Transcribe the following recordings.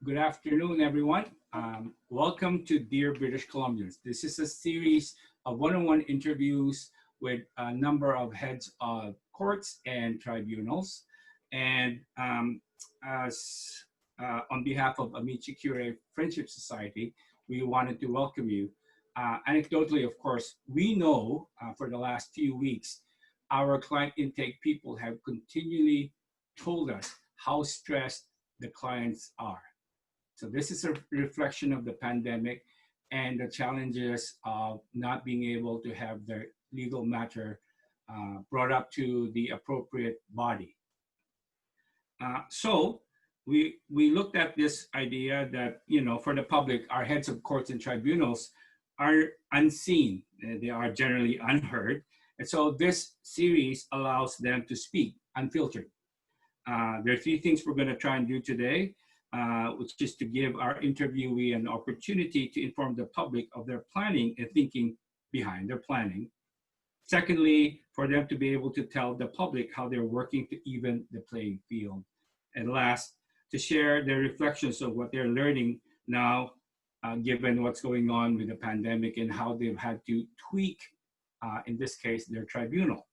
Good afternoon, everyone. Welcome to Dear British Columbians. This is a series of one-on-one interviews with a number of heads of courts and tribunals. And as on behalf of Amici Curiae Friendship Society, we wanted to welcome you. Anecdotally, of course, we know for the last few weeks, our client intake people have continually told us how stressed the clients are. So this is a reflection of the pandemic and the challenges of not being able to have their legal matter brought up to the appropriate body. So we looked at this idea that, for the public, our heads of courts and tribunals are unseen. They are generally unheard. And so this series allows them to speak unfiltered. There are three things we're going to try and do today. Which is to give our interviewee an opportunity to inform the public of their planning and thinking behind their planning. Secondly, for them to be able to tell the public how they're working to even the playing field. And last, to share their reflections of what they're learning now, given what's going on with the pandemic and how they've had to tweak, in this case, their tribunal.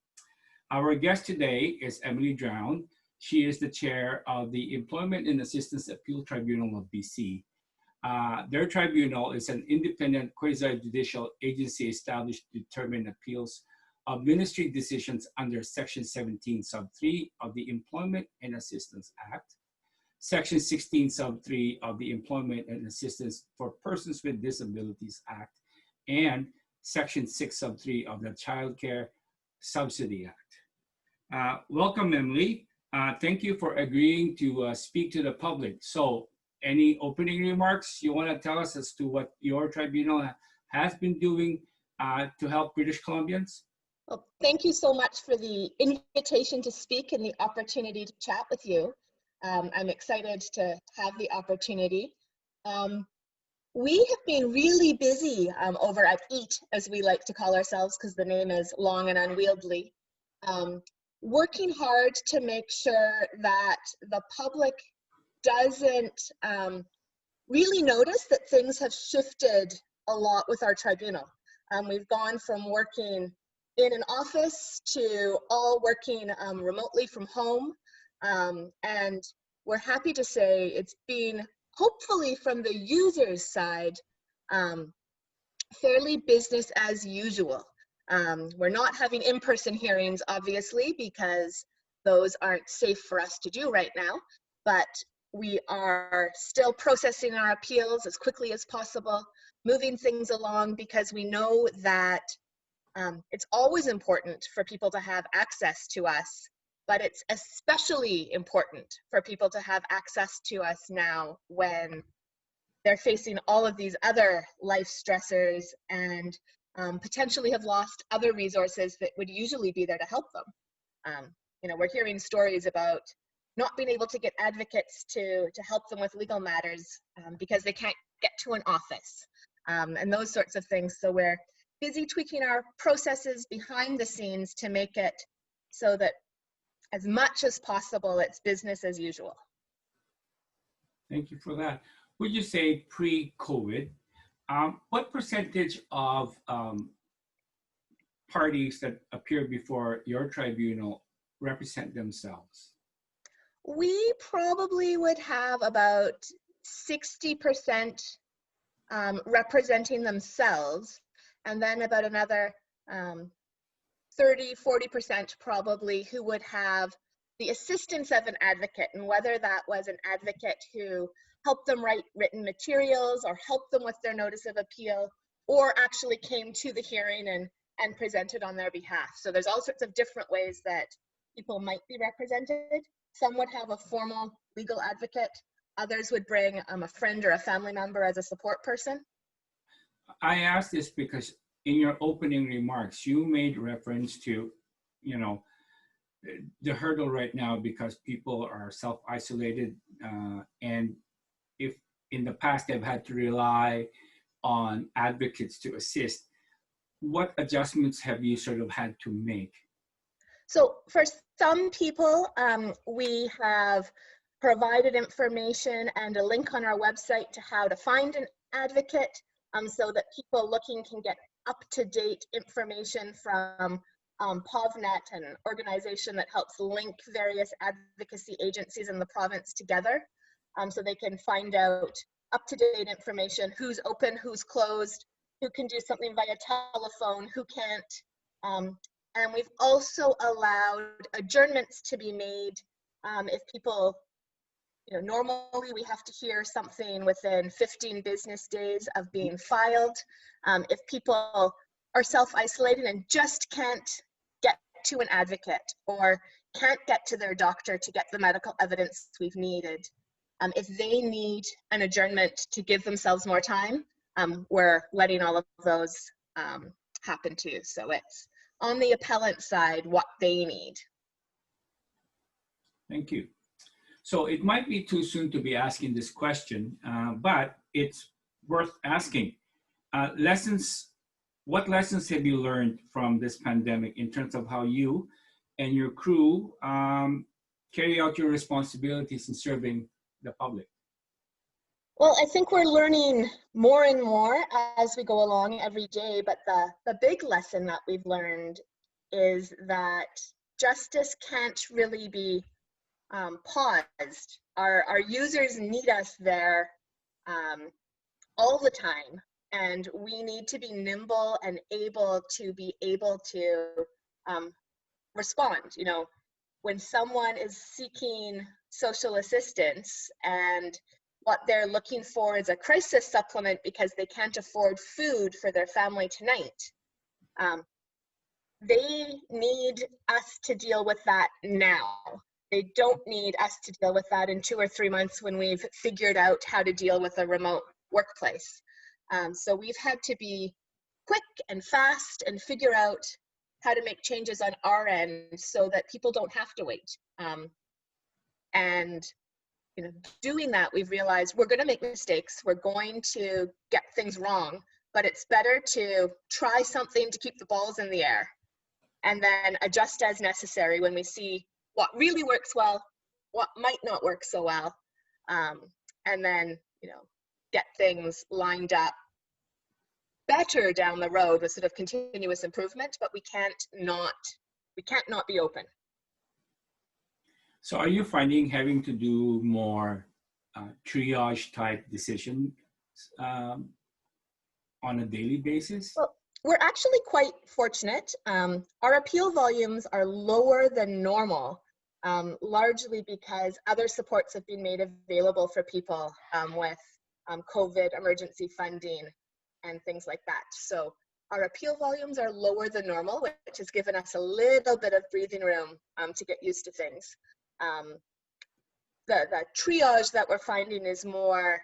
Our guest today is Emily Drown. She is the chair of the Employment and Assistance Appeal Tribunal of BC. Their tribunal is an independent quasi-judicial agency established to determine appeals of ministry decisions under Section 17 sub 3 of the Employment and Assistance Act, Section 16 sub 3 of the Employment and Assistance for Persons with Disabilities Act, and Section 6 sub 3 of the Child Care Subsidy Act. Welcome, Emily. Thank you for agreeing to speak to the public. So any opening remarks you want to tell us as to what your tribunal has been doing to help British Columbians? Well, thank you so much for the invitation to speak and the opportunity to chat with you. I'm excited to have the opportunity. We have been really busy over at EAT, as we like to call ourselves, because the name is long and unwieldy. Working hard to make sure that the public doesn't really notice that things have shifted a lot with our tribunal. We've gone from working in an office to all working remotely from home. And we're happy to say it's been, hopefully from the user's side, fairly business as usual. We're not having in-person hearings, obviously, because those aren't safe for us to do right now, but we are still processing our appeals as quickly as possible, moving things along, because we know that it's always important for people to have access to us, but it's especially important for people to have access to us now when they're facing all of these other life stressors and potentially have lost other resources that would usually be there to help them. We're hearing stories about not being able to get advocates to help them with legal matters because they can't get to an office and those sorts of things. So we're busy tweaking our processes behind the scenes to make it so that as much as possible, it's business as usual. Thank you for that. Would you say pre-COVID, what percentage of parties that appear before your tribunal represent themselves? We probably would have about 60% representing themselves, and then about another 30–40% probably who would have the assistance of an advocate, and whether that was an advocate who helped them write written materials or helped them with their notice of appeal, or actually came to the hearing and presented on their behalf. So there's all sorts of different ways that people might be represented. Some would have a formal legal advocate. Others would bring a friend or a family member as a support person. I ask this because in your opening remarks, you made reference to, the hurdle right now because people are self-isolated and if in the past they've had to rely on advocates to assist, what adjustments have you sort of had to make? So for some people, we have provided information and a link on our website to how to find an advocate, so that people looking can get up-to-date information from POVNet, an organization that helps link various advocacy agencies in the province together, so they can find out up-to-date information, who's open, who's closed, who can do something via telephone, who can't. And we've also allowed adjournments to be made if people, normally we have to hear something within 15 business days of being filed. If people are self-isolating and just can't get to an advocate or can't get to their doctor to get the medical evidence we've needed, if they need an adjournment to give themselves more time, we're letting all of those happen too. So it's on the appellant side what they need. Thank you. So it might be too soon to be asking this question, but it's worth asking. What lessons have you learned from this pandemic in terms of how you and your crew carry out your responsibilities in serving the public? Well, I think we're learning more and more as we go along every day, but the big lesson that we've learned is that justice can't really be paused. Our users need us there all the time, and we need to be nimble and able to respond. When someone is seeking social assistance and what they're looking for is a crisis supplement because they can't afford food for their family tonight, they need us to deal with that now. They don't need us to deal with that in 2 or 3 months when we've figured out how to deal with a remote workplace. So we've had to be quick and fast and figure out how to make changes on our end so that people don't have to wait. And doing that, we've realized we're going to make mistakes. We're going to get things wrong, but it's better to try something to keep the balls in the air and then adjust as necessary when we see what really works well, what might not work so well, and then get things lined up better down the road with sort of continuous improvement. But we can't not be open. So are you finding having to do more triage type decisions on a daily basis? Well, we're actually quite fortunate. Our appeal volumes are lower than normal, largely because other supports have been made available for people with COVID emergency funding and things like that. So our appeal volumes are lower than normal, which has given us a little bit of breathing room to get used to things. The triage that we're finding is more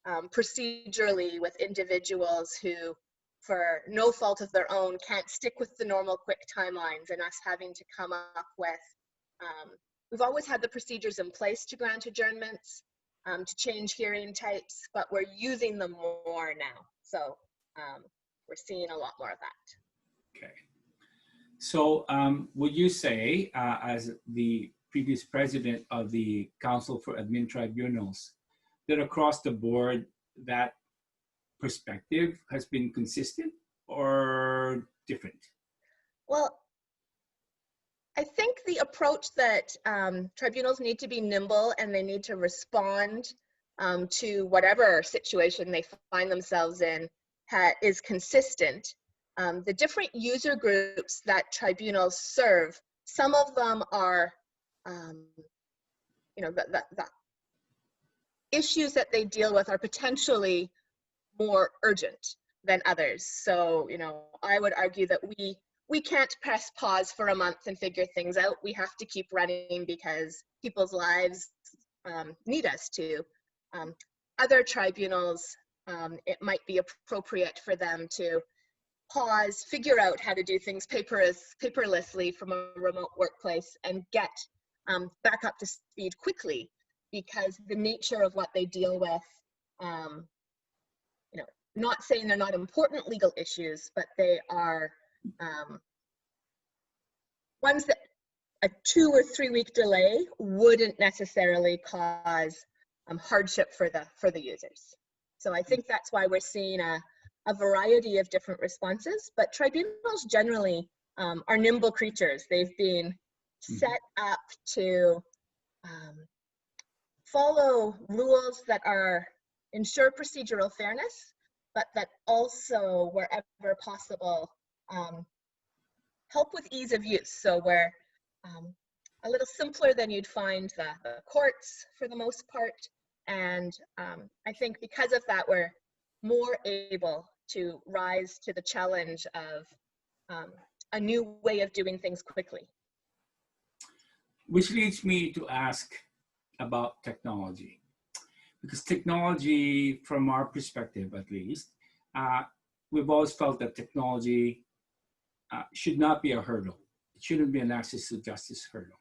procedurally with individuals who, for no fault of their own, can't stick with the normal quick timelines, and us having to come up with, we've always had the procedures in place to grant adjournments, to change hearing types, but we're using them more now. So we're seeing a lot more of that. Okay. So would you say, as the previous president of the Council for Admin Tribunals, that across the board that perspective has been consistent or different? Well, I think the approach that tribunals need to be nimble and they need to respond to whatever situation they find themselves in is consistent. The different user groups that tribunals serve, some of them are, the issues that they deal with are potentially more urgent than others. So, I would argue that we can't press pause for a month and figure things out. We have to keep running because people's lives need us to. Other tribunals, it might be appropriate for them to pause, figure out how to do things paperlessly from a remote workplace and get back up to speed quickly, because the nature of what they deal with, not saying they're not important legal issues, but they are ones that a 2 or 3 week delay wouldn't necessarily cause hardship for the users. So I think that's why we're seeing a variety of different responses, but tribunals generally are nimble creatures. They've been set up to follow rules that ensure procedural fairness, but that also, wherever possible, help with ease of use. So we're a little simpler than you'd find the courts for the most part. And I think because of that, we're more able to rise to the challenge of a new way of doing things quickly. Which leads me to ask about technology. Because technology, from our perspective at least, we've always felt that technology should not be a hurdle. It shouldn't be an access to justice hurdle.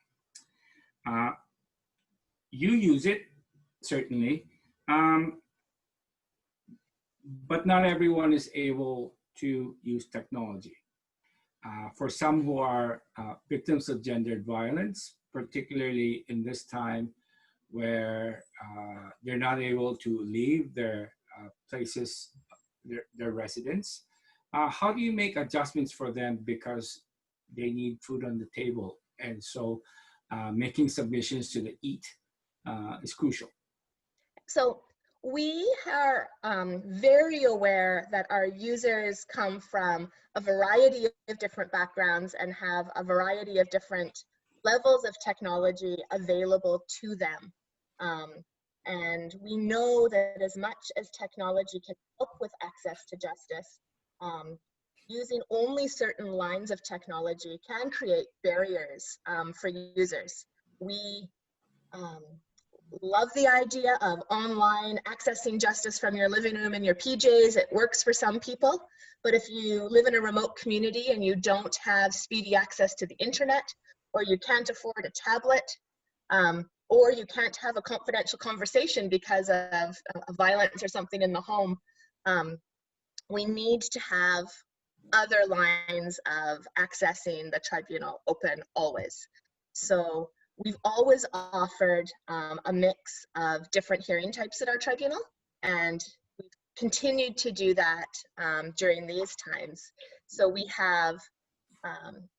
You use it, certainly, but not everyone is able to use technology. For some who are victims of gendered violence, particularly in this time where they're not able to leave their places, their residence, how do you make adjustments for them because they need food on the table? And so making submissions to the EAT is crucial. So we are very aware that our users come from a variety of different backgrounds and have a variety of different levels of technology available to them. And we know that as much as technology can help with access to justice, using only certain lines of technology can create barriers for users. We love the idea of online accessing justice from your living room in your PJs. It works for some people, but if you live in a remote community and you don't have speedy access to the internet, or you can't afford a tablet, or you can't have a confidential conversation because of violence or something in the home, we need to have other lines of accessing the tribunal open always. So we've always offered a mix of different hearing types at our tribunal, and we've continued to do that during these times. So we have,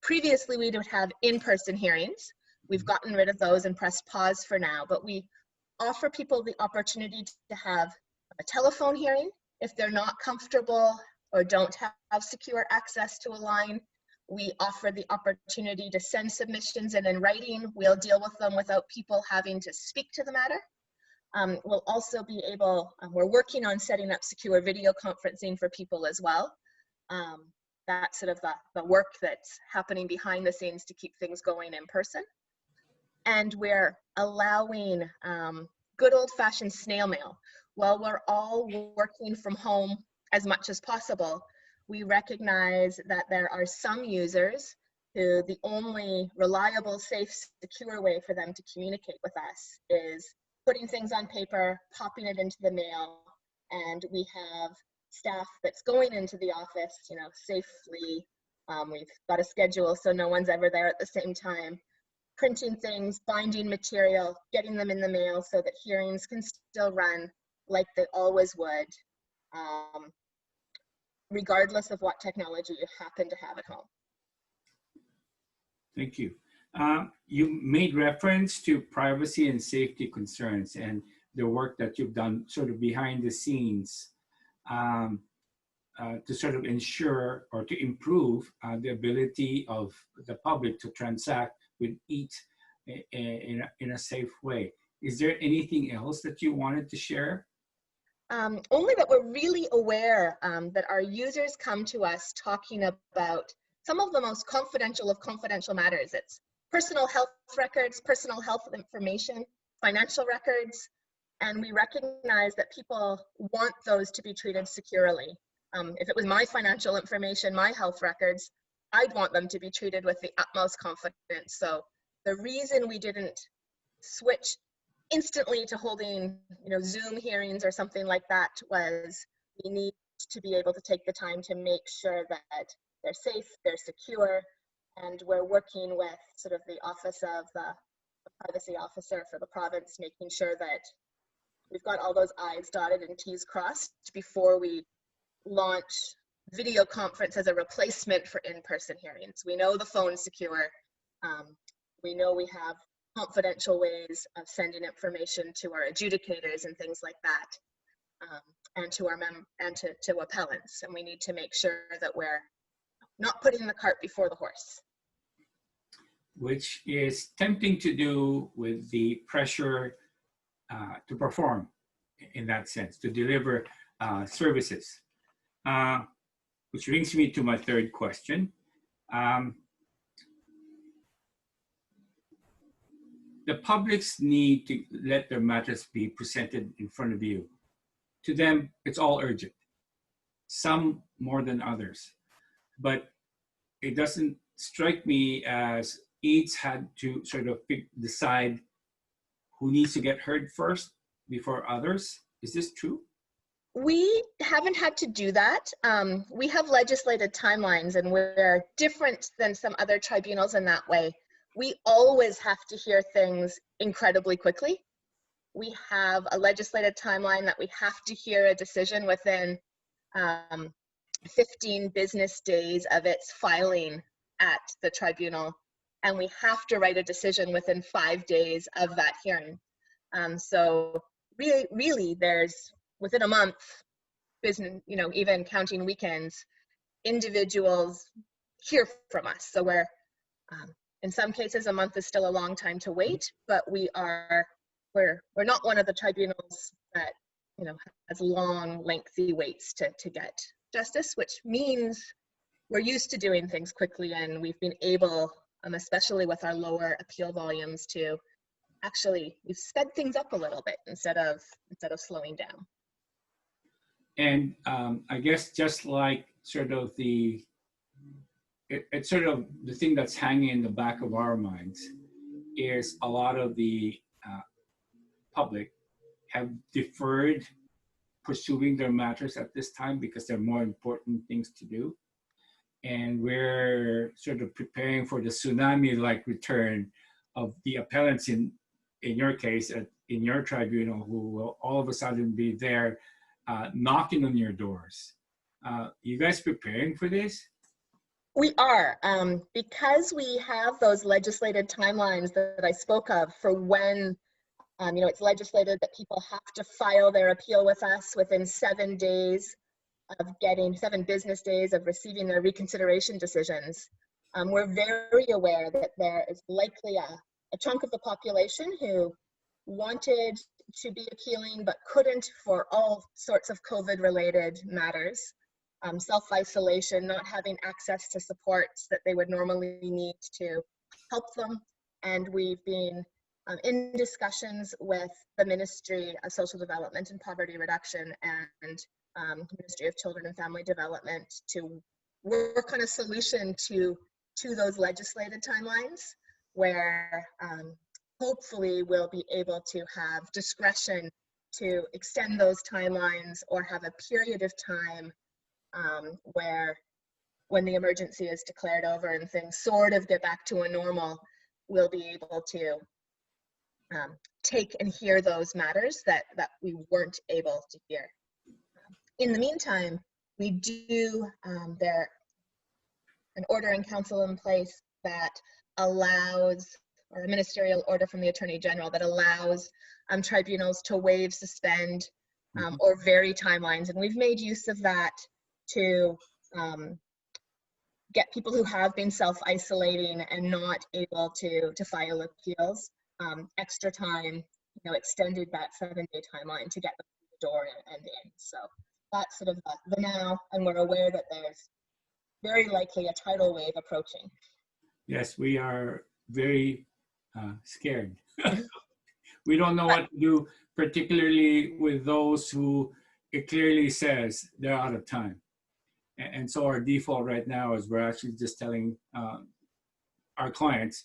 previously we would have in-person hearings. We've gotten rid of those and pressed pause for now, but we offer people the opportunity to have a telephone hearing if they're not comfortable or don't have secure access to a line. We offer the opportunity to send submissions in writing. We'll deal with them without people having to speak to the matter. We'll also be able, we're working on setting up secure video conferencing for people as well. That's sort of the work that's happening behind the scenes to keep things going in person. And we're allowing good old-fashioned snail mail. While we're all working from home as much as possible, we recognize that there are some users who the only reliable, safe, secure way for them to communicate with us is putting things on paper, popping it into the mail, and we have staff that's going into the office, you know, safely. We've got a schedule so no one's ever there at the same time, printing things, binding material, getting them in the mail so that hearings can still run like they always would, regardless of what technology you happen to have at home. Thank you. You made reference to privacy and safety concerns and the work that you've done sort of behind the scenes to sort of ensure or to improve the ability of the public to transact with EAT in a safe way. Is there anything else that you wanted to share? Only that we're really aware that our users come to us talking about some of the most confidential of confidential matters. It's personal health records, personal health information, financial records, and we recognize that people want those to be treated securely. If it was my financial information, my health records, I'd want them to be treated with the utmost confidence. So the reason we didn't switch instantly to holding, you know, Zoom hearings or something like that was we need to be able to take the time to make sure that they're safe, they're secure, And we're working with sort of the Office of the Privacy Officer for the province, making sure that we've got all those I's dotted and T's crossed before we launch video conference as a replacement for in-person hearings. We know the phone's secure. We know we have confidential ways of sending information to our adjudicators and things like that, and to our to appellants. And we need to make sure that we're not putting the cart before the horse. Which is tempting to do with the pressure to perform in that sense, to deliver services. Which brings me to my third question. The public's need to let their matters be presented in front of you. To them, it's all urgent, some more than others. But it doesn't strike me as each had to sort of decide who needs to get heard first before others. Is this true? We haven't had to do that. We have legislated timelines, and we're different than some other tribunals in that way. We always have to hear things incredibly quickly. We have a legislated timeline that we have to hear a decision within 15 business days of its filing at the tribunal, and we have to write a decision within 5 days of that hearing. So really, there's within a month, business, even counting weekends, individuals hear from us. So we're, in some cases, a month is still a long time to wait, but we're not one of the tribunals that, has long, lengthy waits to get justice, which means we're used to doing things quickly, and we've been able, especially with our lower appeal volumes, to we've sped things up a little bit instead of slowing down. And I guess just like sort of it's sort of the thing that's hanging in the back of our minds is a lot of the public have deferred pursuing their matters at this time because there are more important things to do. And we're sort of preparing for the tsunami-like return of the appellants in your case, in your tribunal, who will all of a sudden be there knocking on your doors. You guys preparing for this? We are, because we have those legislated timelines that I spoke of for when, it's legislated that people have to file their appeal with us within 7 days of getting 7 business days of receiving their reconsideration decisions. We're very aware that there is likely a chunk of the population who wanted to be appealing but couldn't for all sorts of COVID-related matters. Self-isolation, not having access to supports that they would normally need to help them. And we've been in discussions with the Ministry of Social Development and Poverty Reduction and Ministry of Children and Family Development to work on a solution to those legislated timelines, where hopefully we'll be able to have discretion to extend those timelines or have a period of time where when the emergency is declared over and things sort of get back to a normal, we'll be able to take and hear those matters that we weren't able to hear. In the meantime, we do, there an order in council in place that allows, or a ministerial order from the Attorney General that allows tribunals to waive, suspend, or vary timelines. And we've made use of that to get people who have been self-isolating and not able to file appeals extra time, extended that 7-day timeline to get them through the door and in. So that's sort of the now, and we're aware that there's very likely a tidal wave approaching. Yes, we are very scared. We don't know what to do, particularly with those who it clearly says they're out of time. And so our default right now is we're actually just telling our clients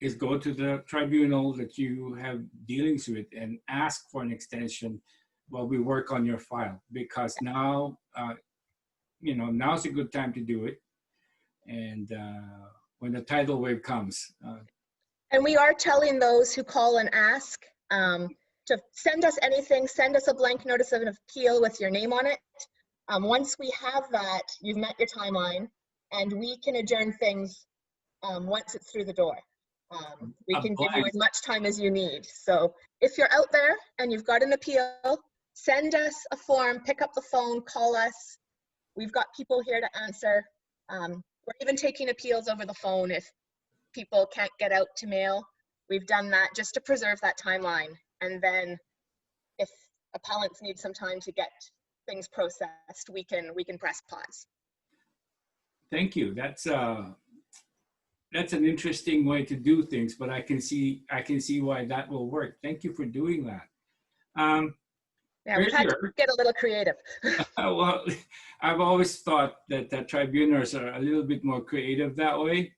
is go to the tribunal that you have dealings with and ask for an extension while we work on your file, because now, now's a good time to do it. And when the tidal wave comes. And we are telling those who call and ask to send us anything, send us a blank notice of an appeal with your name on it. Once we have that, you've met your timeline, and we can adjourn things once it's through the door. We can give you as much time as you need. So if you're out there and you've got an appeal, send us a form, pick up the phone, call us. We've got people here to answer. We're even taking appeals over the phone if people can't get out to mail. We've done that just to preserve that timeline. And then if appellants need some time to get things processed, we can press pause. Thank you. That's an interesting way to do things, but I can see why that will work. Thank you for doing that. Yeah, we've had to get a little creative. Well, I've always thought that tribunals are a little bit more creative that way,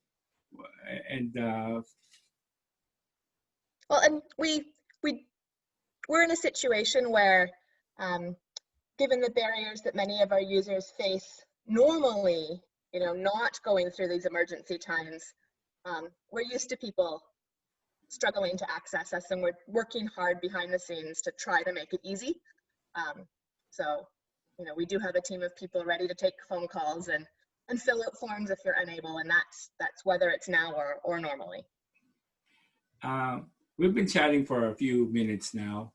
and well, and we're in a situation where, given the barriers that many of our users face normally, not going through these emergency times, we're used to people struggling to access us, and we're working hard behind the scenes to try to make it easy. So, we do have a team of people ready to take phone calls and fill out forms if you're unable, and that's whether it's now or normally. We've been chatting for a few minutes now,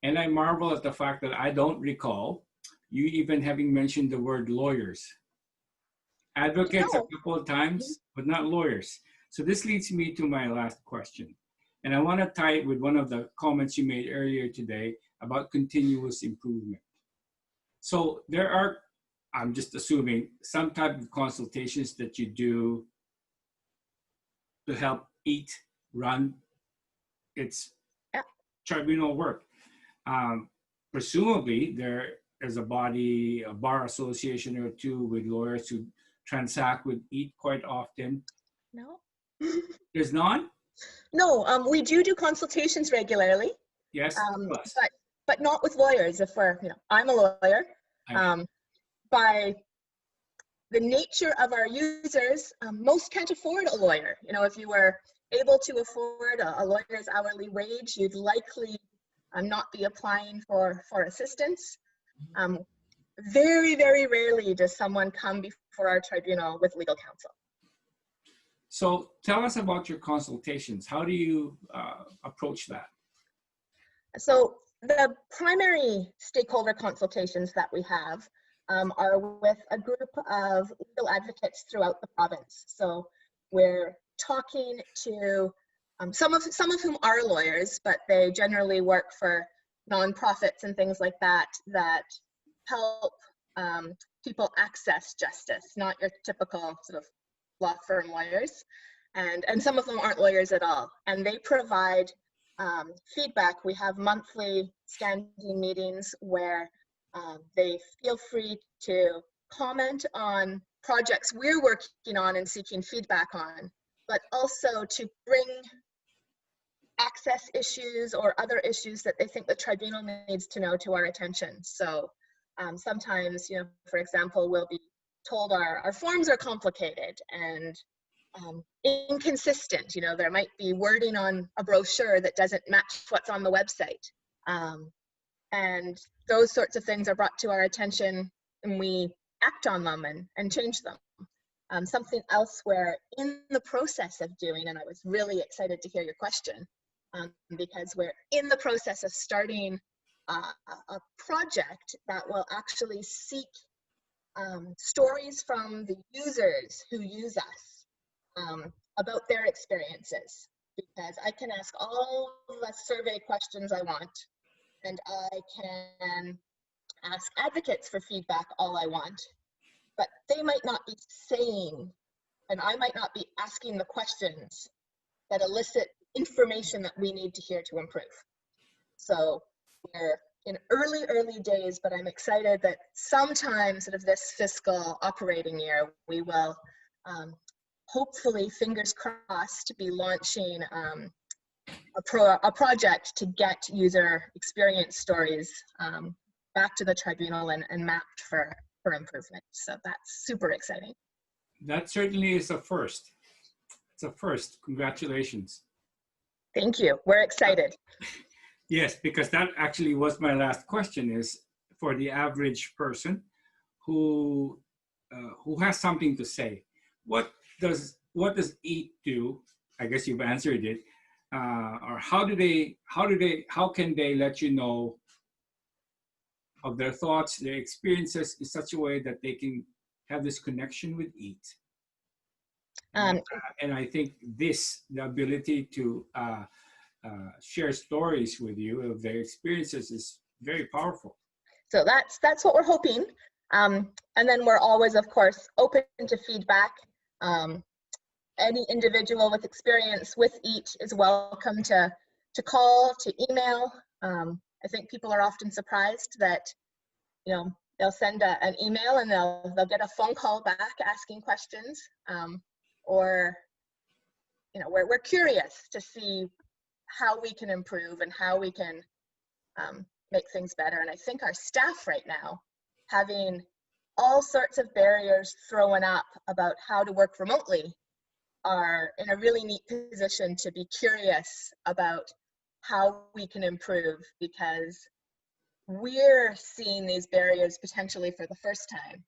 and I marvel at the fact that I don't recall you even having mentioned the word lawyers. Advocates a couple of times, but not lawyers. So this leads me to my last question. And I want to tie it with one of the comments you made earlier today about continuous improvement. So there are, I'm just assuming, some type of consultations that you do to help EAT run its tribunal work. Presumably there is a body, a bar association or two with lawyers who transact with EAT quite often. No. There's none? No, we do consultations regularly. Yes, but not with lawyers. If we're, I'm a lawyer. By the nature of our users, most can't afford a lawyer. If you were able to afford a lawyer's hourly wage, you'd likely not be applying for assistance. Very, very rarely does someone come before our tribunal with legal counsel. So tell us about your consultations. How do you approach that? So the primary stakeholder consultations that we have are with a group of legal advocates throughout the province. So we're talking to some of whom are lawyers, but they generally work for nonprofits and things like that help people access justice, not your typical sort of law firm lawyers. And some of them aren't lawyers at all. And they provide feedback. We have monthly standing meetings where they feel free to comment on projects we're working on and seeking feedback on, but also to bring access issues or other issues that they think the tribunal needs to know to our attention. So sometimes, for example, we'll be told our forms are complicated and inconsistent. There might be wording on a brochure that doesn't match what's on the website. And those sorts of things are brought to our attention, and we act on them and change them. Something else we're in the process of doing, and I was really excited to hear your question, because we're in the process of starting a project that will actually seek stories from the users who use us about their experiences, because I can ask all the survey questions I want, and I can ask advocates for feedback all I want, but they might not be saying, and I might not be asking the questions that elicit information that we need to hear to improve. So we're in early days, but I'm excited that sometime sort of this fiscal operating year, we will hopefully, fingers crossed, be launching a project to get user experience stories back to the tribunal and mapped for improvement. So that's super exciting. That certainly is a first. It's a first. Congratulations. Thank you. We're excited. Yes, because that actually was my last question, is for the average person who has something to say. What does EAT do? I guess you've answered it. Or how can they let you know of their thoughts, their experiences in such a way that they can have this connection with EAT? And I think the ability to share stories with you of their experiences is very powerful. So that's what we're hoping. And then we're always, of course, open to feedback. Any individual with experience with EAT is welcome to call, to email. I think people are often surprised that, you know, they'll send an email and they'll get a phone call back asking questions. Or, you know, we're curious to see how we can improve and how we can make things better. And I think our staff right now, having all sorts of barriers thrown up about how to work remotely, are in a really neat position to be curious about how we can improve, because we're seeing these barriers potentially for the first time.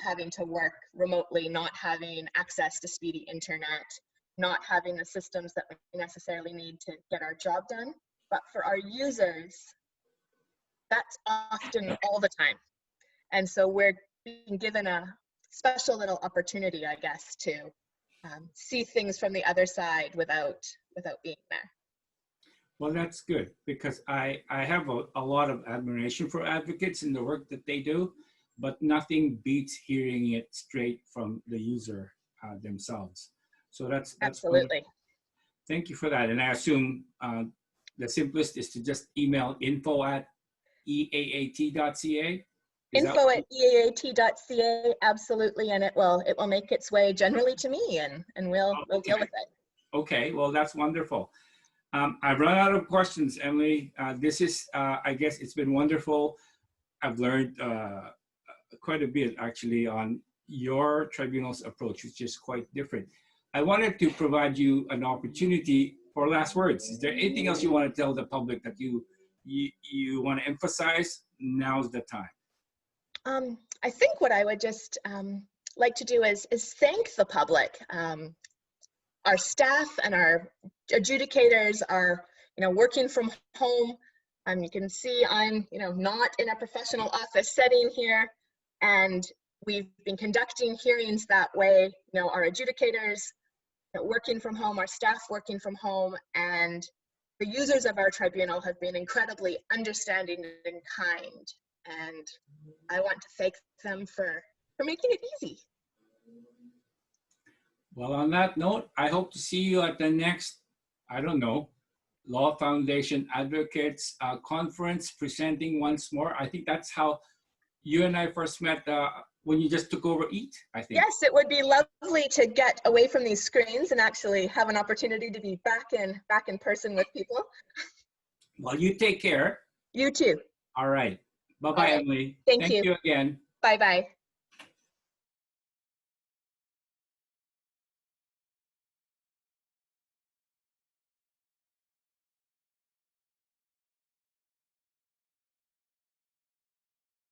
Having to work remotely, not having access to speedy internet, not having the systems that we necessarily need to get our job done. But for our users, that's often all the time. And so we're being given a special little opportunity, I guess, to see things from the other side without being there. Well, that's good, because I have a lot of admiration for advocates in the work that they do, but nothing beats hearing it straight from the user themselves. So that's absolutely wonderful. Thank you for that. And I assume the simplest is to just email info@eaat.ca. Info@eaat.ca, absolutely, and it will make its way generally to me, and we'll deal with it. Okay, well, that's wonderful. I've run out of questions, Emily. This is, I guess, it's been wonderful. I've learned quite a bit actually on your tribunal's approach, which is quite different. I wanted to provide you an opportunity for last words. Is there anything else you want to tell the public that you want to emphasize? Now's the time. I think what I would just like to do is thank the public. Our staff and our adjudicators are, you know, working from home. You can see I'm, you know, not in a professional office setting here, and we've been conducting hearings that way. You know, our adjudicators working from home, our staff working from home, and the users of our tribunal have been incredibly understanding and kind. And I want to thank them for making it easy. Well, on that note, I hope to see you at the next, I don't know, Law Foundation Advocates Conference, presenting once more. I think that's how you and I first met when you just took over EAT, I think. Yes, it would be lovely to get away from these screens and actually have an opportunity to be back in person with people. Well, you take care. You too. All right. Bye-bye, Emily. Thank you you again. Bye-bye.